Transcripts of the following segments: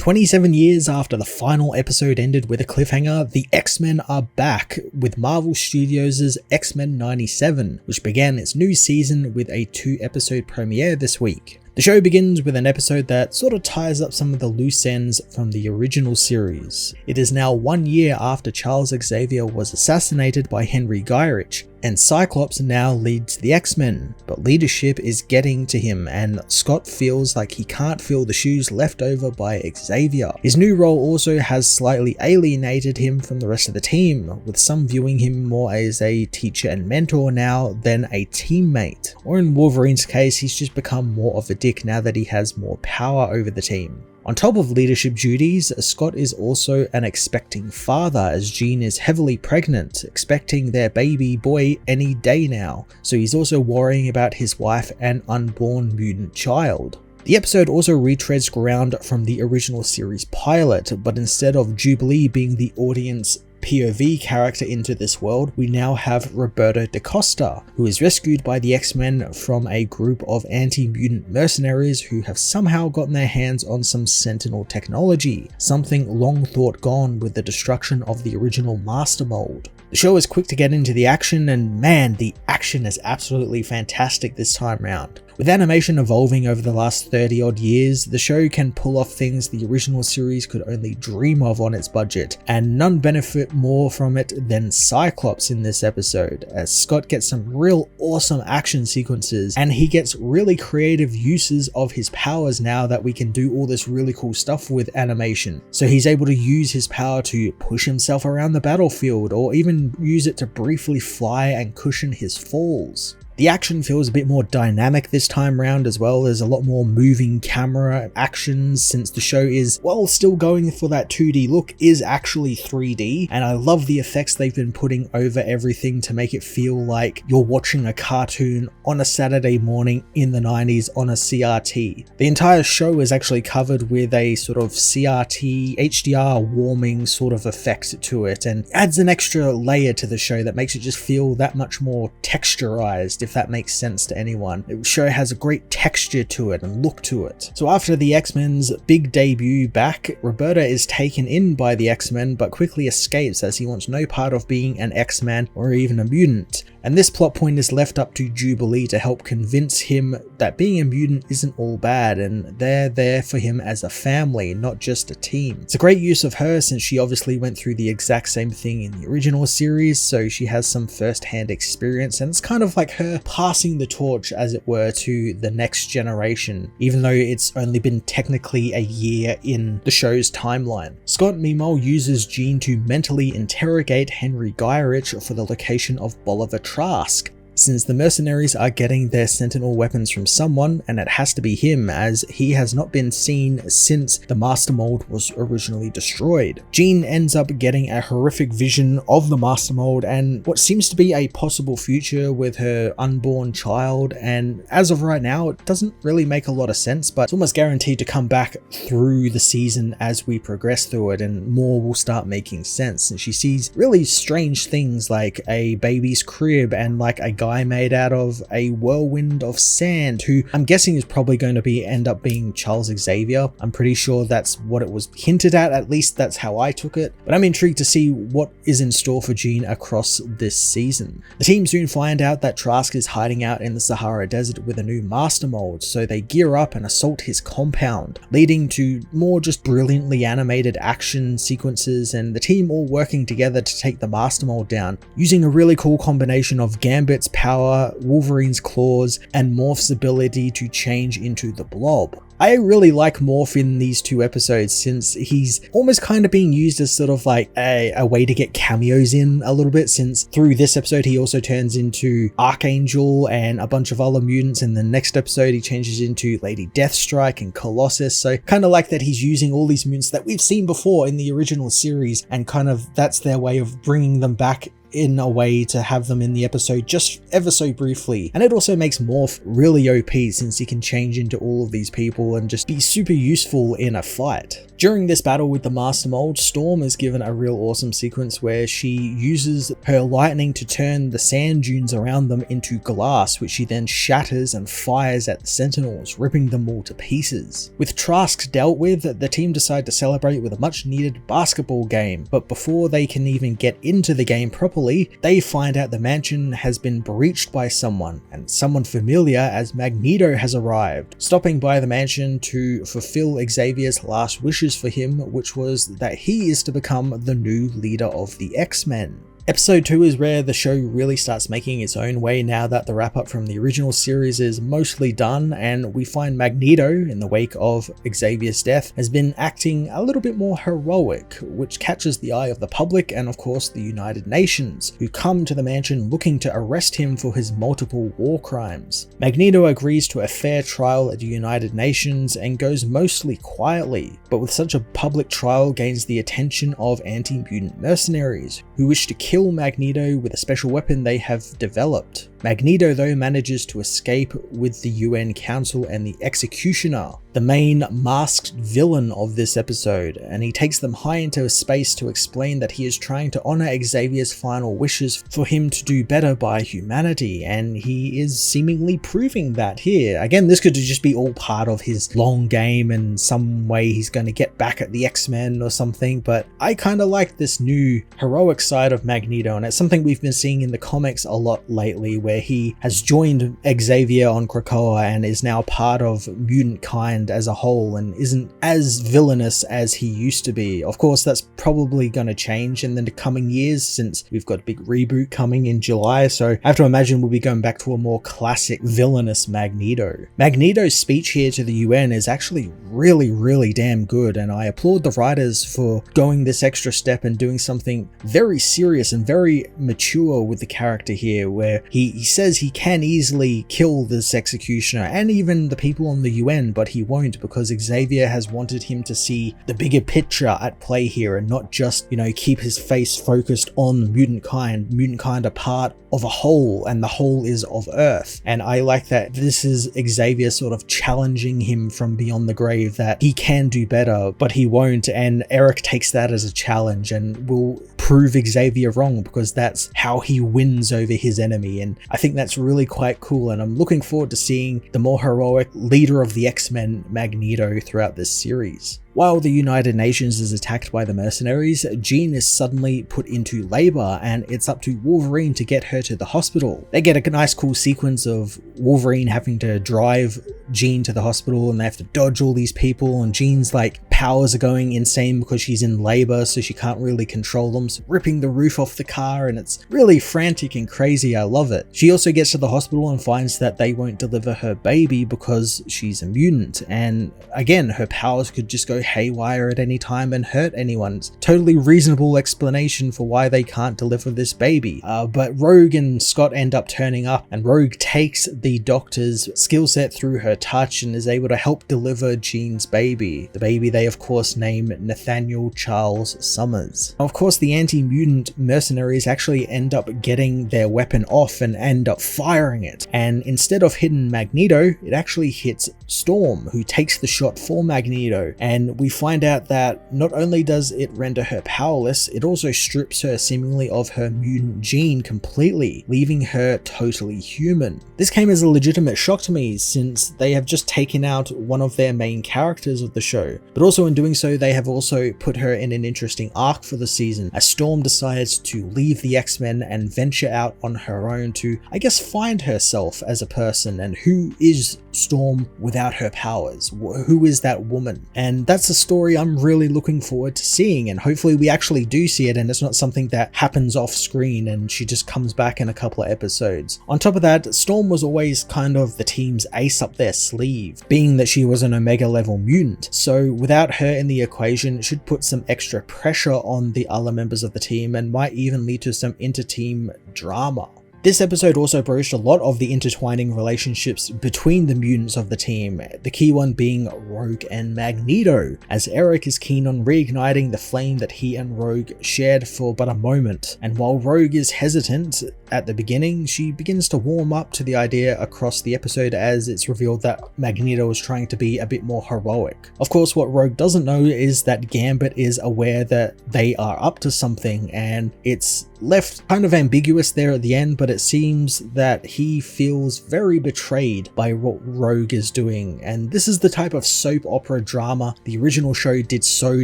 27 years after the final episode ended with a cliffhanger, the X-Men are back with Marvel Studios' X-Men 97, which began its new season with a 2-episode premiere this week. The show begins with an episode that sort of ties up some of the loose ends from the original series. It is now 1 year after Charles Xavier was assassinated by Henry Gyrich, and Cyclops now leads the X-Men, but leadership is getting to him and Scott feels like he can't fill the shoes left over by Xavier. His new role also has slightly alienated him from the rest of the team, with some viewing him more as a teacher and mentor now than a teammate. Or in Wolverine's case, he's just become more of a dick now that he has more power over the team. On top of leadership duties, Scott is also an expecting father as Jean is heavily pregnant, expecting their baby boy any day now, so he's also worrying about his wife and unborn mutant child. The episode also retreads ground from the original series pilot, but instead of Jubilee being the audience POV character into this world, we now have Roberto da Costa, who is rescued by the X-Men from a group of anti-mutant mercenaries who have somehow gotten their hands on some Sentinel technology, something long thought gone with the destruction of the original Master Mold. The show is quick to get into the action, and man, the action is absolutely fantastic this time round. With animation evolving over the last 30 odd years, the show can pull off things the original series could only dream of on its budget, and none benefit more from it than Cyclops in this episode, as Scott gets some real awesome action sequences and he gets really creative uses of his powers now that we can do all this really cool stuff with animation. So he's able to use his power to push himself around the battlefield or even use it to briefly fly and cushion his falls. The action feels a bit more dynamic this time round as well. There's a lot more moving camera actions since the show is, well, still going for that 2D look, is actually 3D, and I love the effects they've been putting over everything to make it feel like you're watching a cartoon on a Saturday morning in the 90s on a CRT. The entire show is actually covered with a sort of CRT HDR warming sort of effect to it, and adds an extra layer to the show that makes it just feel that much more texturized, if that makes sense to anyone. The show has a great texture to it and look to it. So after the X-Men's big debut back, Roberta is taken in by the X-Men but quickly escapes as he wants no part of being an X-Man or even a mutant. And this plot point is left up to Jubilee to help convince him that being a mutant isn't all bad and they're there for him as a family, not just a team. It's a great use of her since she obviously went through the exact same thing in the original series, so she has some first-hand experience, and it's kind of like her passing the torch, as it were, to the next generation, even though it's only been technically a year in the show's timeline. Scott meanwhile uses Jean to mentally interrogate Henry Gyrich for the location of Bolivar Trask, since the mercenaries are getting their Sentinel weapons from someone, and it has to be him as he has not been seen since the Master Mold was originally destroyed. Jean ends up getting a horrific vision of the Master Mold and what seems to be a possible future with her unborn child, and as of right now it doesn't really make a lot of sense, but it's almost guaranteed to come back through the season as we progress through it, and more will start making sense, and she sees really strange things like a baby's crib and like a guy made out of a whirlwind of sand, who I'm guessing is probably going to end up being Charles Xavier. I'm pretty sure that's what it was hinted at least that's how I took it, but I'm intrigued to see what is in store for Jean across this season. The team soon find out that Trask is hiding out in the Sahara Desert with a new Master Mold, so they gear up and assault his compound, leading to more just brilliantly animated action sequences and the team all working together to take the Master Mold down, using a really cool combination of Gambit's power, Wolverine's claws, and Morph's ability to change into the Blob. I really like Morph in these 2 episodes since he's almost kind of being used as sort of like a way to get cameos in a little bit, since through this episode he also turns into Archangel and a bunch of other mutants, and the next episode he changes into Lady Deathstrike and Colossus, so kind of like that he's using all these mutants that we've seen before in the original series, and kind of that's their way of bringing them back in a way to have them in the episode just ever so briefly. And it also makes Morph really OP since he can change into all of these people and just be super useful in a fight. During this battle with the Master Mold, Storm is given a real awesome sequence where she uses her lightning to turn the sand dunes around them into glass, which she then shatters and fires at the Sentinels, ripping them all to pieces. With Trask dealt with, the team decide to celebrate with a much needed basketball game, but before they can even get into the game properly, they find out the mansion has been breached by someone, and someone familiar as Magneto has arrived, stopping by the mansion to fulfill Xavier's last wishes for him, which was that he is to become the new leader of the X-Men. Episode 2 is where the show really starts making its own way now that the wrap up from the original series is mostly done, and we find Magneto, in the wake of Xavier's death, has been acting a little bit more heroic, which catches the eye of the public and of course the United Nations, who come to the mansion looking to arrest him for his multiple war crimes. Magneto agrees to a fair trial at the United Nations and goes mostly quietly, but with such a public trial gains the attention of anti-mutant mercenaries, who wish to kill Magneto with a special weapon they have developed. Magneto though manages to escape with the UN Council and the Executioner, the main masked villain of this episode, and he takes them high into space to explain that he is trying to honor Xavier's final wishes for him to do better by humanity, and he is seemingly proving that here. Again, this could just be all part of his long game and some way he's going to get back at the X-Men or something, but I kind of like this new heroic side of Magneto, and it's something we've been seeing in the comics a lot lately, where he has joined Xavier on Krakoa and is now part of mutant kind as a whole and isn't as villainous as he used to be. Of course, that's probably going to change in the coming years since we've got a big reboot coming in July, so I have to imagine we'll be going back to a more classic villainous Magneto. Magneto's speech here to the UN is actually really damn good, and I applaud the writers for going this extra step and doing something very serious and very mature with the character here, where he says he can easily kill this Executioner and even the people on the UN, but he won't because Xavier has wanted him to see the bigger picture at play here and not just, keep his face focused on mutant kind. Mutant kind are part of a whole, and the whole is of Earth. And I like that this is Xavier sort of challenging him from beyond the grave that he can do better, but he won't, and Eric takes that as a challenge and will prove Xavier wrong because that's how he wins over his enemy, and I think that's really quite cool, and I'm looking forward to seeing the more heroic leader of the X-Men, Magneto, throughout this series. While the United Nations is attacked by the mercenaries, Jean is suddenly put into labor, and it's up to Wolverine to get her to the hospital. They get a nice cool sequence of Wolverine having to drive Jean to the hospital, and they have to dodge all these people, and Jean's powers are going insane because she's in labor, so she can't really control them, so ripping the roof off the car, and it's really frantic and crazy. I love it. She also gets to the hospital and finds that they won't deliver her baby because she's a mutant, and again, her powers could just go haywire at any time and hurt anyone. It's totally reasonable explanation for why they can't deliver this baby. But Rogue and Scott end up turning up, and Rogue takes the doctor's skill set through her touch and is able to help deliver Jean's baby. The baby they of course name Nathaniel Charles Summers. Of course, the anti-mutant mercenaries actually end up getting their weapon off and end up firing it, and instead of hitting Magneto, it actually hits Storm, who takes the shot for Magneto, and we find out that not only does it render her powerless, it also strips her seemingly of her mutant gene completely, leaving her totally human. This came as a legitimate shock to me since they have just taken out one of their main characters of the show, but also in doing so they have also put her in an interesting arc for the season as Storm decides to leave the X-Men and venture out on her own to, I guess, find herself as a person, and who is Storm without her powers? Who is that woman? And that's a story I'm really looking forward to seeing, and hopefully we actually do see it and it's not something that happens off screen and she just comes back in a couple of episodes. On top of that, Storm was always kind of the team's ace up their sleeve, being that she was an Omega level mutant, so without her in the equation it should put some extra pressure on the other members of the team and might even lead to some inter-team drama. This episode also broached a lot of the intertwining relationships between the mutants of the team, the key one being Rogue and Magneto, as Eric is keen on reigniting the flame that he and Rogue shared for but a moment, and while Rogue is hesitant, at the beginning, she begins to warm up to the idea across the episode as it's revealed that Magneto is trying to be a bit more heroic. Of course, what Rogue doesn't know is that Gambit is aware that they are up to something, and it's left kind of ambiguous there at the end, but it seems that he feels very betrayed by what Rogue is doing. And this is the type of soap opera drama the original show did so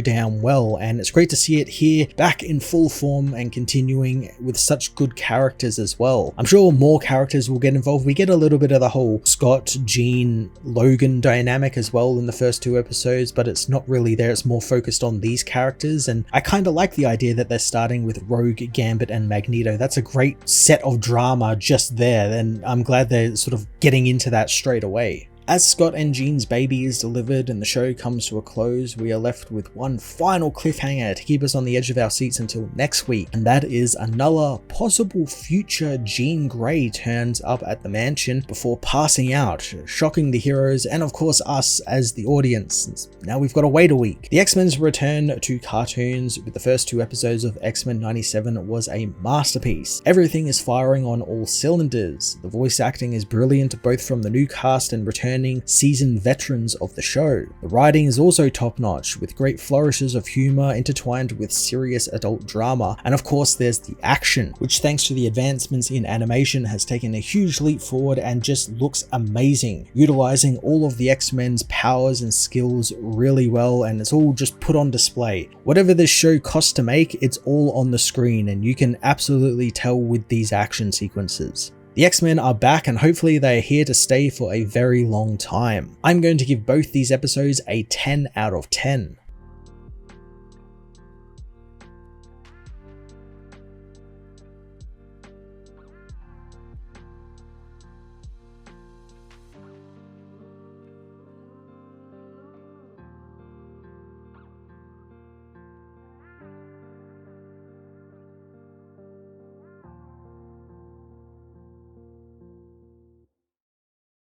damn well, and it's great to see it here back in full form and continuing with such good characters as well. I'm sure more characters will get involved. We get a little bit of the whole Scott, Jean, Logan dynamic as well in the first 2 episodes, but it's not really there. It's more focused on these characters, and I kind of like the idea that they're starting with Rogue, Gambit, and Magneto. That's a great set of drama just there, and I'm glad they're sort of getting into that straight away. As Scott and Jean's baby is delivered and the show comes to a close, we are left with one final cliffhanger to keep us on the edge of our seats until next week, and that is another possible future Jean Grey turns up at the mansion before passing out, shocking the heroes and of course us as the audience. Now we've got to wait a week. The X-Men's return to cartoons with the first 2 episodes of X-Men 97 was a masterpiece. Everything is firing on all cylinders. The voice acting is brilliant, both from the new cast and returning seasoned veterans of the show. The writing is also top-notch, with great flourishes of humor intertwined with serious adult drama, and of course there's the action, which thanks to the advancements in animation has taken a huge leap forward and just looks amazing, utilizing all of the X-Men's powers and skills really well, and it's all just put on display. Whatever this show costs to make, it's all on the screen, and you can absolutely tell with these action sequences. The X-Men are back, and hopefully they are here to stay for a very long time. I'm going to give both these episodes a 10 out of 10.